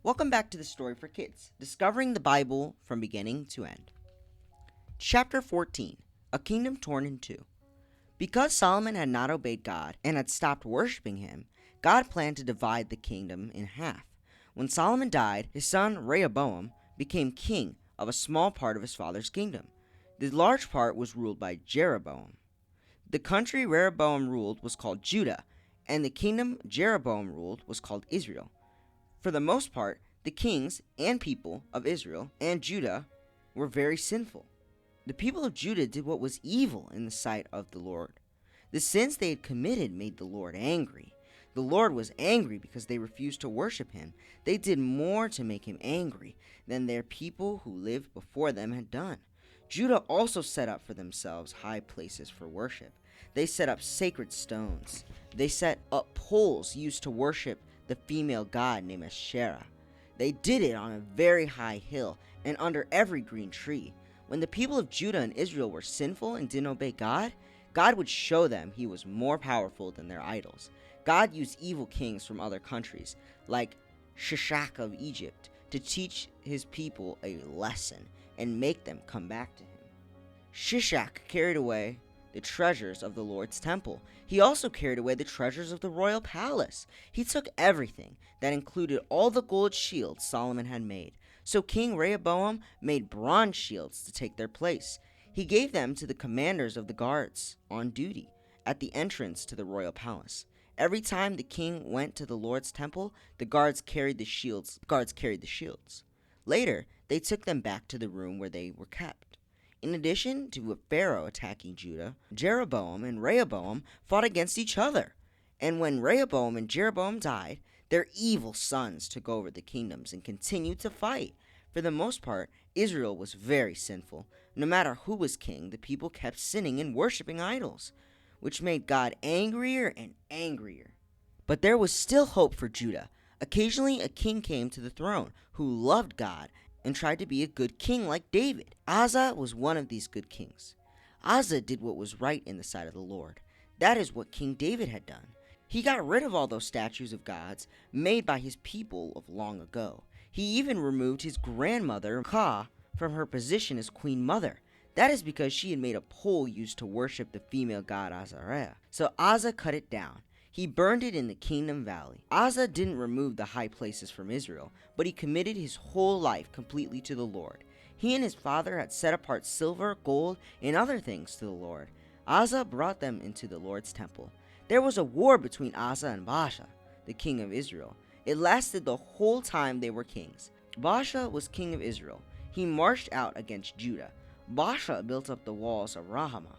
Welcome back to the Story for Kids, discovering the Bible from beginning to end. Chapter 14, A Kingdom Torn in Two. Because Solomon had not obeyed God and had stopped worshiping him, God planned to divide the kingdom in half. When Solomon died, his son Rehoboam became king of a small part of his father's kingdom. The large part was ruled by Jeroboam. The country Rehoboam ruled was called Judah, and the kingdom Jeroboam ruled was called Israel. For the most part, the kings and people of Israel and Judah were very sinful. The people of Judah did what was evil in the sight of the Lord. The sins they had committed made the Lord angry. The Lord was angry because they refused to worship him. They did more to make him angry than their people who lived before them had done. Judah also set up for themselves high places for worship. They set up sacred stones. They set up poles used to worship the female god named Asherah. They did it on a very high hill and under every green tree. When the people of Judah and Israel were sinful and didn't obey God, God would show them he was more powerful than their idols. God used evil kings from other countries, like Shishak of Egypt, to teach his people a lesson and make them come back to him. Shishak carried away the treasures of the Lord's temple. He also carried away the treasures of the royal palace. He took everything. That included all the gold shields Solomon had made. So King Rehoboam made bronze shields to take their place. He gave them to the commanders of the guards on duty at the entrance to the royal palace. Every time the king went to the Lord's temple, the guards carried the shields. Later, they took them back to the room where they were kept. In addition to a pharaoh attacking Judah, Jeroboam and Rehoboam fought against each other. And when Rehoboam and Jeroboam died, their evil sons took over the kingdoms and continued to fight. For the most part, Israel was very sinful. No matter who was king, the people kept sinning and worshiping idols, which made God angrier and angrier. But there was still hope for Judah. Occasionally, a king came to the throne who loved God and tried to be a good king like David. Asa was one of these good kings. Asa did what was right in the sight of the Lord. That is what King David had done. He got rid of all those statues of gods made by his people of long ago. He even removed his grandmother, Ka, from her position as queen mother. That is because she had made a pole used to worship the female god Azariah. So Asa cut it down. He burned it in the Kingdom Valley. Asa didn't remove the high places from Israel, but he committed his whole life completely to the Lord. He and his father had set apart silver, gold, and other things to the Lord. Asa brought them into the Lord's temple. There was a war between Asa and Baasha, the king of Israel. It lasted the whole time they were kings. Baasha was king of Israel. He marched out against Judah. Baasha built up the walls of Rahamah.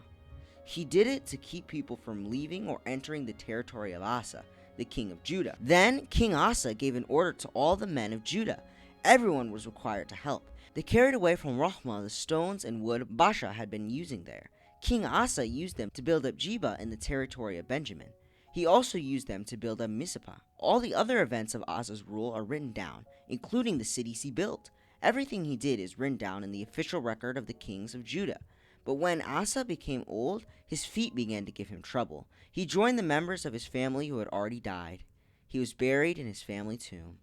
He did it to keep people from leaving or entering the territory of Asa, the king of Judah. Then King Asa gave an order to all the men of Judah. Everyone was required to help. They carried away from Rahamah the stones and wood Baasha had been using there. King Asa used them to build up Jeba in the territory of Benjamin. He also used them to build up Mizpah. All the other events of Asa's rule are written down, including the cities he built. Everything he did is written down in the official record of the kings of Judah. But when Asa became old, his feet began to give him trouble. He joined the members of his family who had already died. He was buried in his family tomb.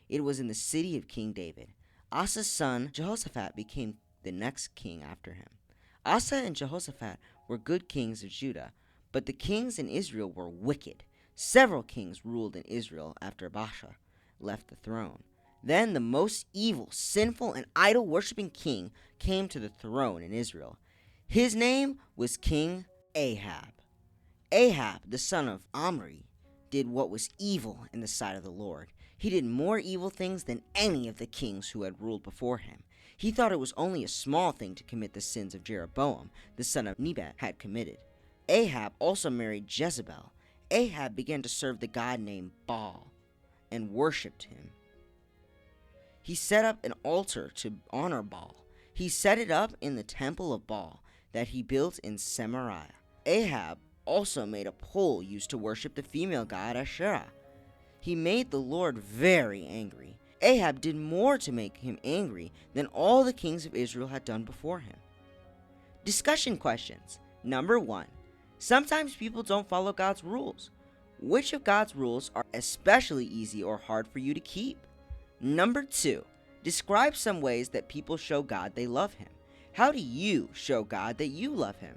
It was in the city of King David. Asa's son, Jehoshaphat, became the next king after him. Asa and Jehoshaphat were good kings of Judah, but the kings in Israel were wicked. Several kings ruled in Israel after Baasha left the throne. Then the most evil, sinful, and idol-worshipping king came to the throne in Israel. His name was King Ahab. Ahab, the son of Omri, did what was evil in the sight of the Lord. He did more evil things than any of the kings who had ruled before him. He thought it was only a small thing to commit the sins of Jeroboam, the son of Nebat, had committed. Ahab also married Jezebel. Ahab began to serve the god named Baal and worshipped him. He set up an altar to honor Baal. He set it up in the temple of Baal that he built in Samaria. Ahab also made a pole used to worship the female god Asherah. He made the Lord very angry. Ahab did more to make him angry than all the kings of Israel had done before him. Discussion questions. Number 1. Sometimes people don't follow God's rules. Which of God's rules are especially easy or hard for you to keep? Number 2, describe some ways that people show God they love Him. How do you show God that you love Him?